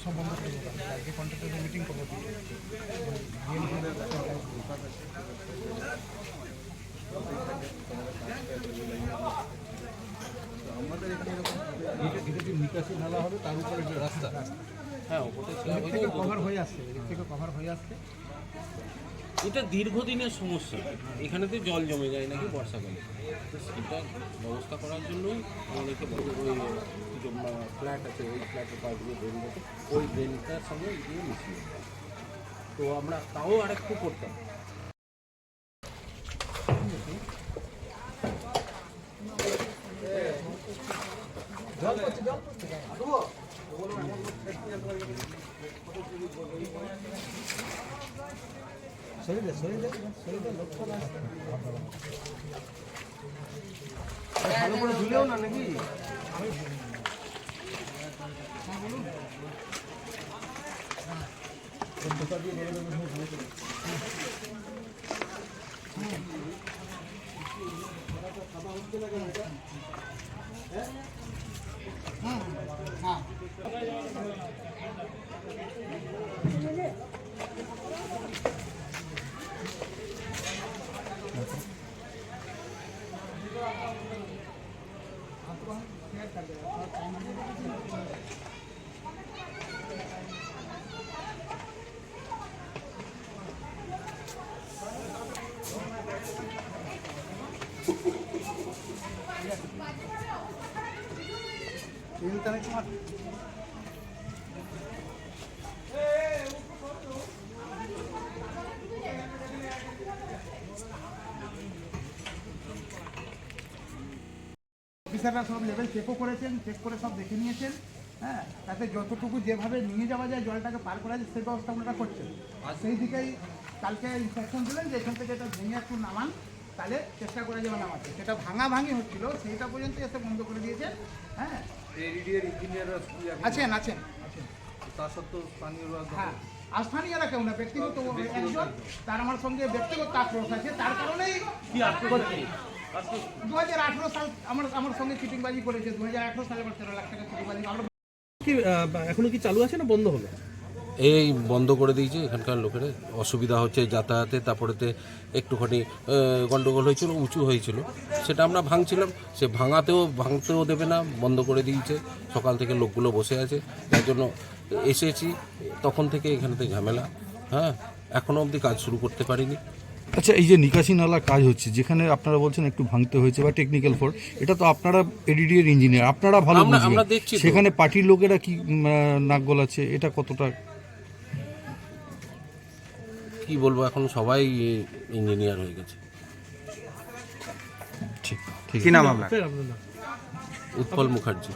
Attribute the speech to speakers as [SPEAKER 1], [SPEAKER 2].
[SPEAKER 1] সব বন্ধ করে দেবো। আজকে কন্ট্রাক্টরদের মিটিং করবো। আমাদের এখানে এটা যে নিকাশি নালা হবে তার উপরে যে রাস্তা,
[SPEAKER 2] হ্যাঁ ওপরে
[SPEAKER 1] থেকে কভার হয়ে আসছে, এদিক থেকে কভার হয়ে আসছে।
[SPEAKER 2] এটা দীর্ঘদিনের সমস্যা। এখানেতে জল জমে যায় নাকি বর্ষাকালে, তো সেটা ব্যবস্থা করার জন্যই অনেকে ওই কিছু ফ্ল্যাট আছে, ওই ফ্ল্যাটের পাশ দিয়ে ড্রেন গেছে, ওই ড্রেনটার সঙ্গে গিয়ে মিশিয়ে দেয়। তো আমরা তাও আরেকটু করতাম।
[SPEAKER 1] ভালো করে ধুলেও না নাকি? অফিসাররা সব লেভেল চেকও করেছেন, চেক করে সব দেখে নিয়েছেন। হ্যাঁ, তাতে যতটুকু যেভাবে নিয়ে যাওয়া যায় জলটাকে পার করা যায় সেই ব্যবস্থা ওনারা করছেন। আর সেই দিকেই কালকে ইনস্ট্রাকশন দিলেন যে এখান থেকে এটা ভেঙে একটু নামান, তাহলে চেষ্টা করে যাবে নামাতে। সেটা ভাঙাভাঙি হচ্ছিল, সেইটা পর্যন্ত এসে বন্ধ করে দিয়েছেন। হ্যাঁ,
[SPEAKER 3] এডিডিএর ইঞ্জিনিয়াররা
[SPEAKER 1] আছেন আছেন আছেন।
[SPEAKER 3] তা সত্ত্বেও স্থানীয়রা
[SPEAKER 1] হ্যাঁ, আর স্থানীয়রা কেউ না, ব্যক্তিগত একজন, তার আমার সঙ্গে ব্যক্তিগত আক্রোশ আছে, তার কারণেই
[SPEAKER 2] কি আক্রমণ কি?
[SPEAKER 1] 2018 সাল আমার সঙ্গে চিটিংবাজি করেছে। 2018 সালে আমার 13 লাখ টাকা চিটিংবাজি। আমরা
[SPEAKER 4] কি এখনো কি চালু আছে না বন্ধ হলো?
[SPEAKER 2] এই বন্ধ করে দিয়েছে এখানকার লোকেরা, অসুবিধা হচ্ছে যাতায়াতে। তারপরেতে একটুখানি গন্ডগোল হয়েছিল, উঁচু হয়েছিল, সেটা আমরা ভাঙছিলাম, সে ভাঙতেও দেবে না, বন্ধ করে দিয়েছে। সকাল থেকে লোকগুলো বসে আছে, তার জন্য এসেছি, তখন থেকে এখানেতে ঝামেলা। হ্যাঁ, এখনও অবধি কাজ শুরু করতে পারিনি।
[SPEAKER 5] আচ্ছা, এই যে নিকাশি নালা কাজ হচ্ছে, যেখানে আপনারা বলছেন একটু ভাঙতে হয়েছে বা টেকনিক্যাল ফল্ট, এটা তো আপনারা এডিডিএর ইঞ্জিনিয়ার, আপনারা ভালো বুঝবেন।
[SPEAKER 2] আমরা দেখছি তো।
[SPEAKER 5] সেখানে পার্টির লোকেরা কি নাক গলাচ্ছে, এটা কতটা
[SPEAKER 2] কি বলবো, এখন সবাই ইঞ্জিনিয়ার হয়ে গেছে।
[SPEAKER 5] ঠিক? ঠিক
[SPEAKER 3] কি নাম আপনার?
[SPEAKER 4] আপনার নাম?
[SPEAKER 2] উৎপল মুখার্জি।